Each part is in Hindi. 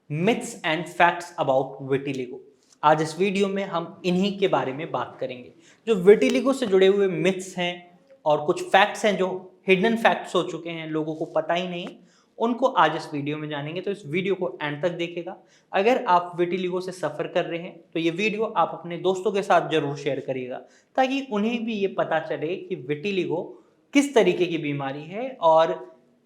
Myths and facts about vitiligo. आज इस वीडियो में हम इन्हीं के बारे में बात करेंगे। जो विटिलिगो से जुड़े हुए मिथ्स हैं और कुछ फैक्ट्स हैं जो हिडन फैक्ट्स हो चुके हैं, लोगों को पता ही नहीं, उनको आज इस वीडियो में जानेंगे। तो इस वीडियो को एंड तक देखिएगा। अगर आप विटिलिगो से सफ़र कर रहे हैं तो ये वीडियो आप अपने दोस्तों के साथ जरूर शेयर करिएगा, ताकि उन्हें भी ये पता चले कि विटिलिगो किस तरीके की बीमारी है और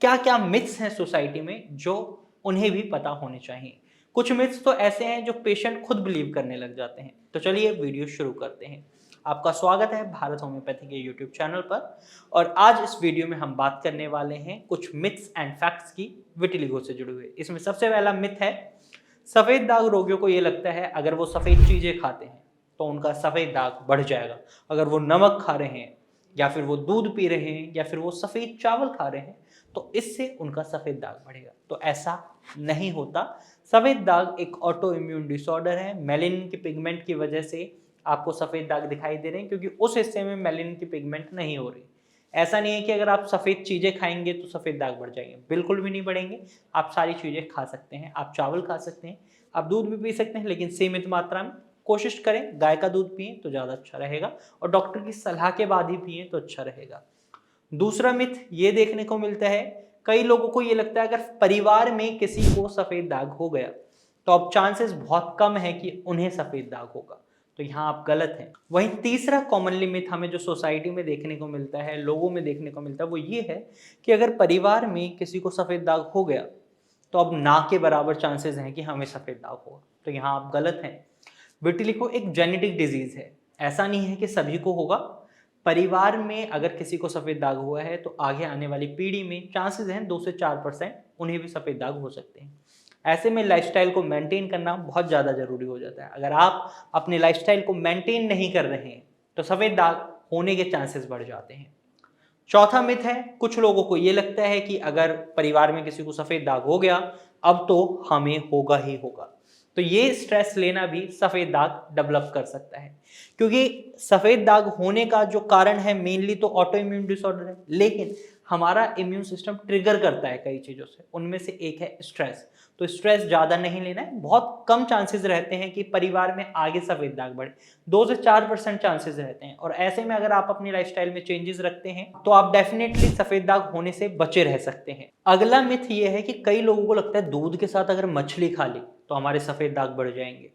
क्या क्या मिथ्स हैं सोसाइटी में जो उन्हें भी पता होने चाहिए। कुछ मिथ्स तो ऐसे हैं जो पेशेंट खुद बिलीव करने लग जाते हैं। तो चलिए वीडियो शुरू करते हैं। आपका स्वागत है भारत होम्योपैथी के यूट्यूब चैनल पर। और आज इस वीडियो में हम बात करने वाले हैं कुछ मिथ्स एंड फैक्ट्स की विटिलिगो से जुड़े हुए। इसमें सबसे पहला मिथ है, सफेद दाग रोगियों को ये लगता है अगर वो सफेद चीजें खाते हैं तो उनका सफेद दाग बढ़ जाएगा। अगर वो नमक खा रहे हैं या फिर वो दूध पी रहे हैं या फिर वो सफेद चावल खा रहे हैं तो इससे उनका सफेद दाग बढ़ेगा। तो ऐसा नहीं होता। सफेद दाग एक ऑटो इम्यून डिसऑर्डर है। मेलानिन की पिगमेंट की वजह से आपको सफेद दाग दिखाई दे रहे हैं, क्योंकि उस हिस्से में मेलानिन की पिगमेंट नहीं हो रही। ऐसा नहीं है कि अगर आप सफेद चीजें खाएंगे तो सफेद दाग बढ़ जाएंगे, बिल्कुल भी नहीं बढ़ेंगे। आप सारी चीजें खा सकते हैं, आप चावल खा सकते हैं, आप दूध भी पी सकते हैं, लेकिन सीमित मात्रा में। कोशिश करें गाय का दूध पिए तो ज़्यादा अच्छा रहेगा, और डॉक्टर की सलाह के बाद ही पिए तो अच्छा रहेगा। दूसरा मिथ ये देखने को मिलता है, कई लोगों को ये लगता है अगर परिवार में किसी को सफ़ेद दाग हो गया तो अब चांसेस बहुत कम है कि उन्हें सफ़ेद दाग होगा। तो यहाँ आप गलत हैं। वहीं तीसरा कॉमनली मिथ हमें जो सोसाइटी में देखने को मिलता है, लोगों में देखने को मिलता है, वो ये है कि अगर परिवार में किसी को सफ़ेद दाग हो गया तो अब ना के बराबर चांसेस हैं कि हमें सफ़ेद दाग होगा। तो यहाँ आप गलत हैं। विटिलिगो एक जेनेटिक डिजीज है। ऐसा नहीं है कि सभी को होगा। परिवार में अगर किसी को सफ़ेद दाग हुआ है तो आगे आने वाली पीढ़ी में चांसेस हैं 2 से 4% उन्हें भी सफ़ेद दाग हो सकते हैं। ऐसे में लाइफस्टाइल को मेंटेन करना बहुत ज़्यादा ज़रूरी हो जाता है। अगर आप अपने लाइफस्टाइल को मेंटेन नहीं कर रहे हैं तो सफ़ेद दाग होने के चांसेस बढ़ जाते हैं। चौथा मिथ है, कुछ लोगों को ये लगता है कि अगर परिवार में किसी को सफ़ेद दाग हो गया अब तो हमें होगा ही होगा। तो ये स्ट्रेस लेना भी सफ़ेद दाग डेवलप कर सकता है, क्योंकि सफ़ेद दाग होने का जो कारण है मेनली तो ऑटो इम्यून डिसऑर्डर है, लेकिन हमारा इम्यून सिस्टम ट्रिगर करता है कई चीज़ों से। उनमें से एक है स्ट्रेस। तो स्ट्रेस ज़्यादा नहीं लेना है। बहुत कम चांसेस रहते हैं कि परिवार में आगे सफ़ेद दाग बढ़े, 2 से 4% चांसेस रहते हैं। और ऐसे में अगर आप अपनी लाइफस्टाइल में चेंजेस रखते हैं तो आप डेफिनेटली सफ़ेद दाग होने से बचे रह सकते हैं। अगला मिथ ये है कि कई लोगों को लगता है दूध के साथ अगर मछली खा ली तो हमारे सफ़ेद दाग बढ़ जाएंगे।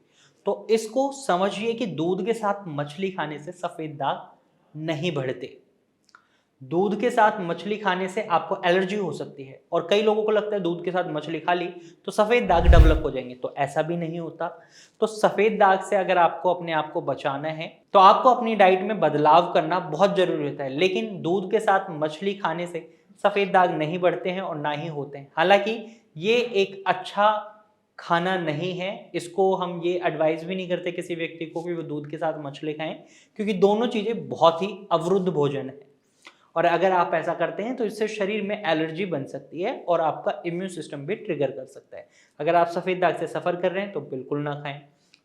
तो इसको समझिए कि दूध के साथ मछली खाने से सफ़ेद दाग नहीं बढ़ते। दूध के साथ मछली खाने से आपको एलर्जी हो सकती है, और कई लोगों को लगता है दूध के साथ मछली खा ली तो सफ़ेद दाग डेवलप हो जाएंगे। तो ऐसा भी नहीं होता। तो सफ़ेद दाग से अगर आपको अपने आप को बचाना है तो आपको अपनी डाइट में बदलाव करना बहुत ज़रूरी होता है। लेकिन दूध के साथ मछली खाने से सफ़ेद दाग नहीं बढ़ते हैं और ना ही होते हैं। हालांकि ये एक अच्छा खाना नहीं है, इसको हम ये एडवाइस भी नहीं करते किसी व्यक्ति को कि वो दूध के साथ मछली खाएं, क्योंकि दोनों चीज़ें बहुत ही अवरुद्ध भोजन है। और अगर आप ऐसा करते हैं तो इससे शरीर में एलर्जी बन सकती है और आपका इम्यून सिस्टम भी ट्रिगर कर सकता है। अगर आप सफ़ेद दाग से सफ़र कर रहे हैं तो बिल्कुल ना खाएं।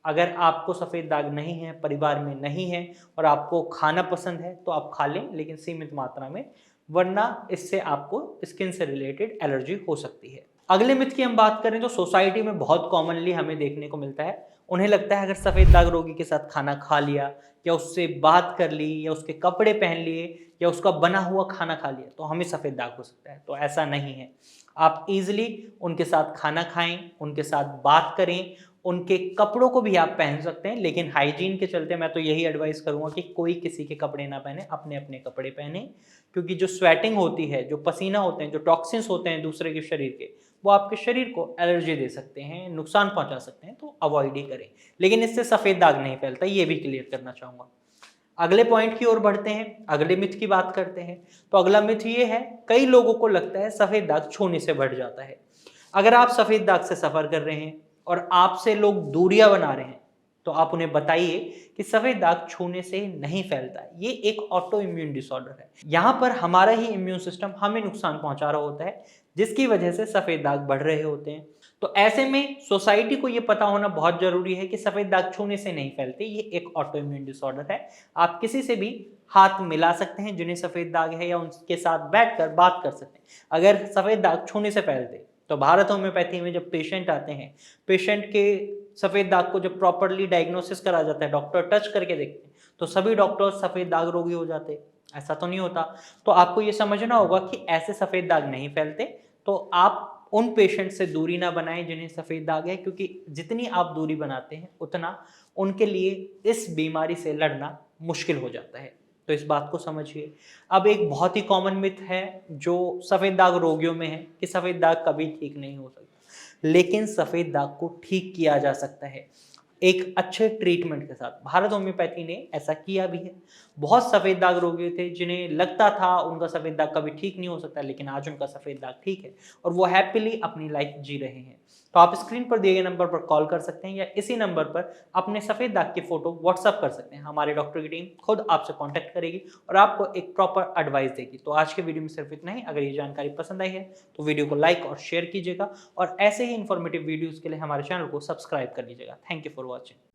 अगर आपको सफ़ेद दाग नहीं है, परिवार में नहीं है और आपको खाना पसंद है तो आप खा लें, लेकिन सीमित मात्रा में, वरना इससे आपको स्किन से रिलेटेड एलर्जी हो सकती है। अगले मिथ की हम बात करें तो सोसाइटी में बहुत कॉमनली हमें देखने को मिलता है। उन्हें लगता है अगर सफ़ेद दाग रोगी के साथ खाना खा लिया या उससे बात कर ली या उसके कपड़े पहन लिए या उसका बना हुआ खाना खा लिया तो हमें सफ़ेद दाग हो सकता है। तो ऐसा नहीं है। आप इजीली उनके साथ खाना खाएं, उनके साथ बात करें, उनके कपड़ों को भी आप पहन सकते हैं, लेकिन हाइजीन के चलते मैं तो यही एडवाइस करूंगा कि कोई किसी के कपड़े ना पहने, अपने अपने कपड़े पहने। क्योंकि जो स्वेटिंग होती है, जो पसीना होते हैं, जो टॉक्सिन्स होते हैं दूसरे के शरीर के, वो आपके शरीर को एलर्जी दे सकते हैं, नुकसान पहुंचा सकते हैं। तो अवॉइड ही करें। लेकिन इससे सफ़ेद दाग नहीं फैलता, ये भी क्लियर करना चाहूँगा। अगले पॉइंट की ओर बढ़ते हैं, अगले मिथ की बात करते हैं। तो अगला मिथ ये है, कई लोगों को लगता है सफ़ेद दाग छूने से बढ़ जाता है। अगर आप सफ़ेद दाग से सफ़र कर रहे हैं और आपसे लोग दूरियां बना रहे हैं तो आप उन्हें बताइए कि सफ़ेद दाग छूने से नहीं फैलता है। ये एक ऑटो इम्यून डिसऑर्डर है। यहाँ पर हमारा ही इम्यून सिस्टम हमें नुकसान पहुंचा रहा होता है, जिसकी वजह से सफ़ेद दाग बढ़ रहे होते हैं। तो ऐसे में सोसाइटी को ये पता होना बहुत जरूरी है कि सफ़ेद दाग छूने से नहीं फैलते, ये एक ऑटो इम्यून डिसऑर्डर है। आप किसी से भी हाथ मिला सकते हैं जिन्हें सफ़ेद दाग है, या उनके साथ बैठकर बात कर सकते हैं। अगर सफ़ेद दाग छूने से फैलते तो भारत होम्योपैथी में जब पेशेंट आते हैं, पेशेंट के सफ़ेद दाग को जब प्रॉपरली डायग्नोसिस करा जाता है, डॉक्टर टच करके देखते हैं, तो सभी डॉक्टर सफ़ेद दाग रोगी हो जाते हैं, ऐसा तो नहीं होता। तो आपको ये समझना होगा कि ऐसे सफ़ेद दाग नहीं फैलते, तो आप उन पेशेंट से दूरी ना बनाएं जिन्हें सफ़ेद दाग है, क्योंकि जितनी आप दूरी बनाते हैं उतना उनके लिए इस बीमारी से लड़ना मुश्किल हो जाता है। तो इस बात को समझिए। अब एक बहुत ही कॉमन मिथ है जो सफ़ेद दाग रोगियों में है कि सफ़ेद दाग कभी ठीक नहीं हो सकता, लेकिन सफ़ेद दाग को ठीक किया जा सकता है एक अच्छे ट्रीटमेंट के साथ। भारत होम्योपैथी ने ऐसा किया भी है। बहुत सफ़ेद दाग रोगी थे जिन्हें लगता था उनका सफ़ेद दाग कभी ठीक नहीं हो सकता, लेकिन आज उनका सफ़ेद दाग ठीक है और वो हैप्पीली अपनी लाइफ जी रहे हैं। तो आप स्क्रीन पर दिए गए नंबर पर कॉल कर सकते हैं या इसी नंबर पर अपने सफ़ेद दाग की फ़ोटो व्हाट्सएप कर सकते हैं। हमारे डॉक्टर की टीम खुद आपसे कॉन्टैक्ट करेगी और आपको एक प्रॉपर एडवाइस देगी। तो आज के वीडियो में सिर्फ इतना ही। अगर ये जानकारी पसंद आई है तो वीडियो को लाइक और शेयर कीजिएगा और ऐसे ही इन्फॉर्मेटिव वीडियोज़ के लिए हमारे चैनल को सब्सक्राइब कर लीजिएगा। Thank you for watching.